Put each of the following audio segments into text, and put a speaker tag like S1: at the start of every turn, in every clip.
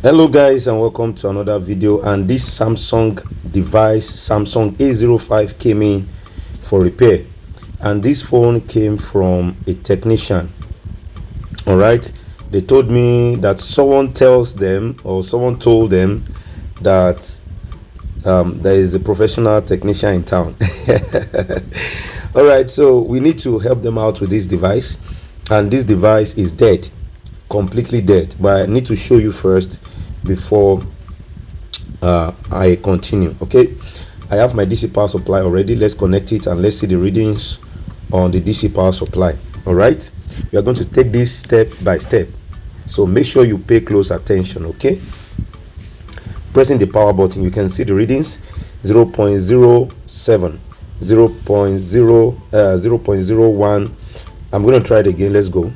S1: Hello guys, and welcome to another video. And this Samsung device, Samsung A05, came in for repair, and this phone came from a technician. All right, they told me that someone tells them, or someone told them, that there is a professional technician in town. All right, so we need to help them out with this device, and this device is dead, completely dead. But I need to show you first before I continue. Okay, I have my DC power supply already. Let's connect it and let's see the readings on the DC power supply. All right, we are going to take this step by step, so make sure you pay close attention. Okay, pressing the power button, you can see the readings: 0.07, 0.01. I'm going to try it again. Let's go.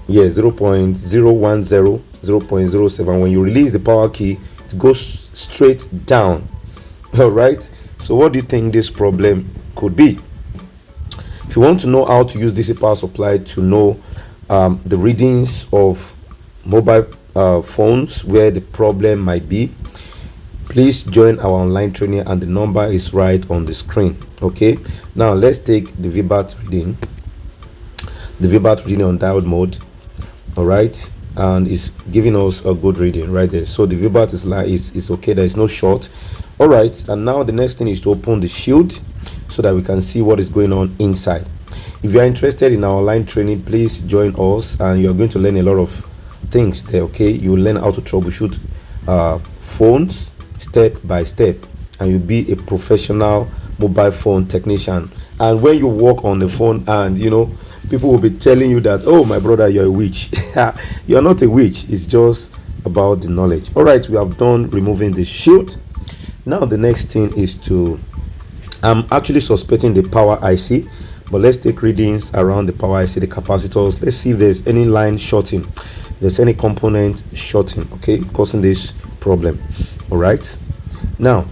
S1: Yeah, 0.010, 0.07. When you release the power key, it goes straight down. All right, so what do you think this problem could be? If you want to know how to use DC power supply to know the readings of mobile phones where the problem might be, please join our online training, and the number is right on the screen. Okay, now let's take the VBAT reading. The VBAT reading on diode mode. All right, and it's giving us a good reading right there. So the VBAT is okay. There is no short. All right, and now the next thing is to open the shield so that we can see what is going on inside. If you are interested in our online training, please join us, and you are going to learn a lot of things there. Okay, you will learn how to troubleshoot phones step by step, and you'll be a professional mobile phone technician. And when you work on the phone, and people will be telling you that, oh my brother, you're a witch. You're not a witch, it's just about the knowledge. All right, we have done removing the shield. Now the next thing is to, I'm actually suspecting the power IC, but let's take readings around the power IC, the capacitors. Let's see if there's any line shorting, if there's any component shorting, okay, causing this problem. All right, now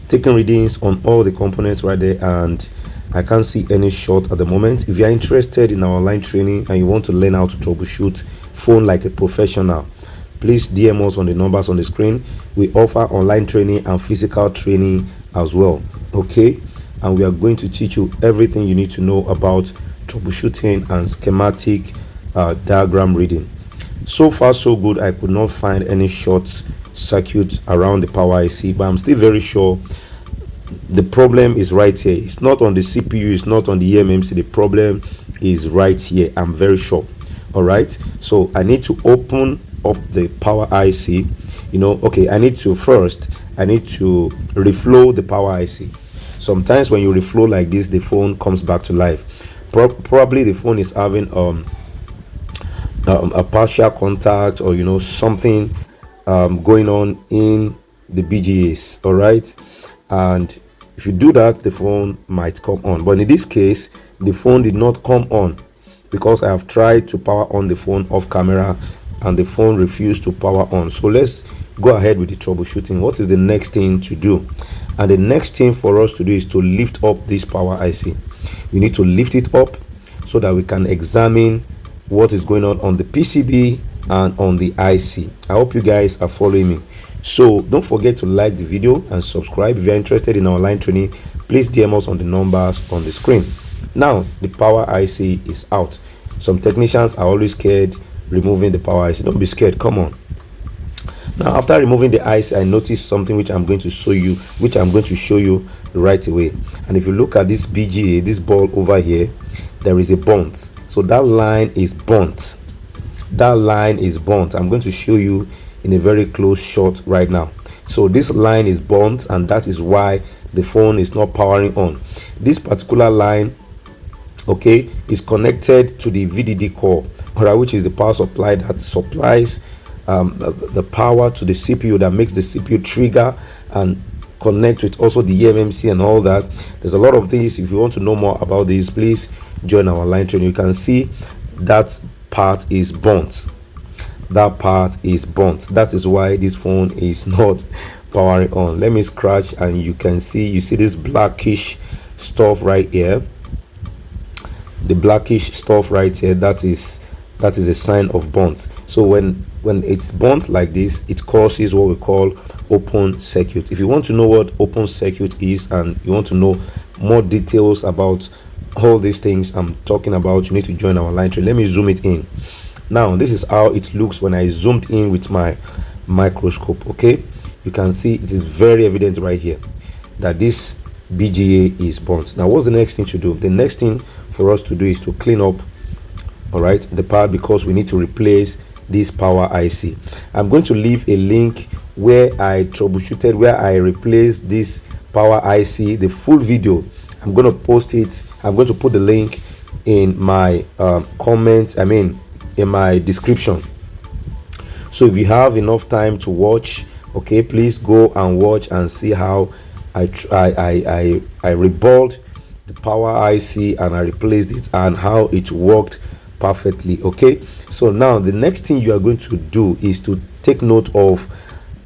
S1: taking readings on all the components right there, and I can't see any short at the moment. If you are interested in our online training and you want to learn how to troubleshoot phone like a professional, please DM us on the numbers on the screen. We offer online training and physical training as well. Okay, and we are going to teach you everything you need to know about troubleshooting and schematic diagram reading. So far so good. I could not find any short circuit around the power IC, but I'm still very sure the problem is right here. It's not on the CPU, it's not on the eMMC. The problem is right here, I'm very sure. All right, so I need to open up the power IC. Okay, I need to reflow the power IC. Sometimes when you reflow like this, the phone comes back to life. Probably the phone is having a partial contact, or something going on in the BGAs. All right, and if you do that, the phone might come on. But in this case, the phone did not come on because I have tried to power on the phone off camera and the phone refused to power on. So let's go ahead with the troubleshooting. What is the next thing to do? And the next thing for us to do is to lift up this power IC. We need to lift it up so that we can examine what is going on the PCB and on the IC. I hope you guys are following me. So don't forget to like the video and subscribe. If you're interested in our online training, please DM us on the numbers on the screen. Now the power IC is out. Some technicians are always scared removing the power IC. Don't be scared, come on. Now after removing the IC, I noticed something which I'm going to show you right away. And if you look at this BGA, this ball over here, there is a burnt. So that line is burnt. I'm going to show you in a very close shot right now. So this line is burnt, and that is why the phone is not powering on. This particular line, okay, is connected to the VDD core, which is the power supply that supplies the power to the CPU, that makes the CPU trigger and connect with also the eMMC and all that. There's a lot of things. If you want to know more about this, please join our online training. You can see that part is burnt. That is why this phone is not powering on. Let me scratch, and you see this blackish stuff right here. The blackish stuff right here, that is a sign of burnt. So when when it's burnt like this, it causes what we call open circuit. If you want to know what open circuit is and you want to know more details about all these things I'm talking about, you need to join our line train. Let me zoom it in. Now this is how it looks when I zoomed in with my microscope. Okay, you can see it is very evident right here that this BGA is burnt. Now what's the next thing to do? The next thing for us to do is to clean up, all right, the part, because we need to replace this power IC. I'm going to leave a link where I troubleshooted, where I replaced this power IC, the full video. I'm going to post it. I'm going to put the link in my comments, in my description. So if you have enough time to watch, okay, please go and watch and see how I rebuilt the power IC and I replaced it and how it worked perfectly. Okay, so now the next thing you are going to do is to take note of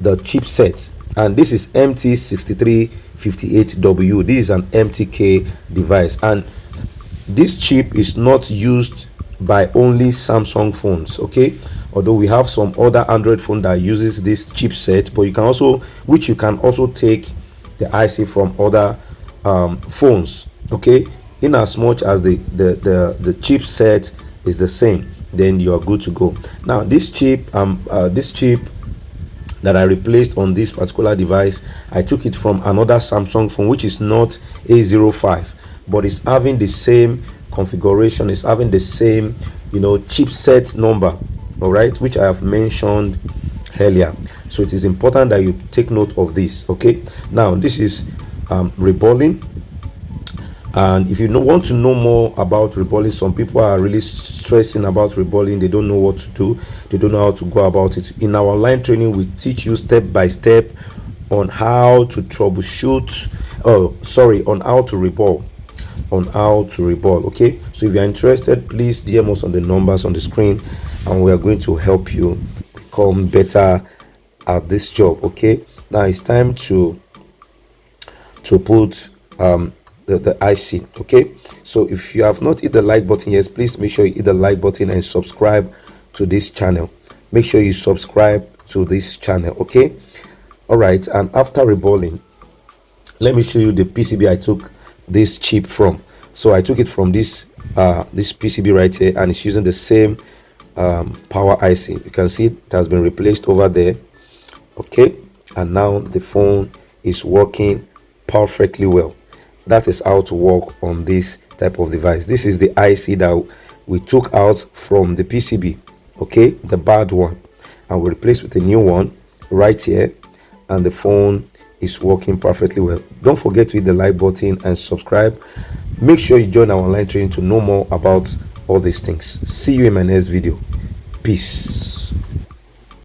S1: the chipset, and this is MT6358W. This is an MTK device, and this chip is not used by only Samsung phones. Okay, although we have some other Android phone that uses this chipset, but you can also take the IC from other phones. Okay, in as much as the chipset is the same, then you are good to go. Now this chip that I replaced on this particular device, I took it from another Samsung phone which is not A05, but it's having the same configuration, it's having the same chipset number, all right, which I have mentioned earlier. So it is important that you take note of this. Okay, now this is reballing. And if you want to know more about reballing, some people are really stressing about reballing. They don't know what to do, they don't know how to go about it. In our online training, we teach you step by step on how to troubleshoot, on how to reball, okay, so if you're interested, please DM us on the numbers on the screen and we are going to help you become better at this job. Okay, now it's time to put the IC. Okay, so if you have not hit the like button, yes, please make sure you hit the like button and subscribe to this channel. Make sure you subscribe to this channel. Okay, all right, and after reballing, let me show you the PCB I took this chip from. So I took it from this PCB right here, and it's using the same power IC. You can see it has been replaced over there. Okay, and now the phone is working perfectly well. That is how to work on this type of device. This is the IC that we took out from the PCB, okay, the bad one, and we replaced with a new one right here, and the phone is working perfectly well. Don't forget to hit the like button and subscribe. Make sure you join our online training to know more about all these things. See you in my next video. Peace.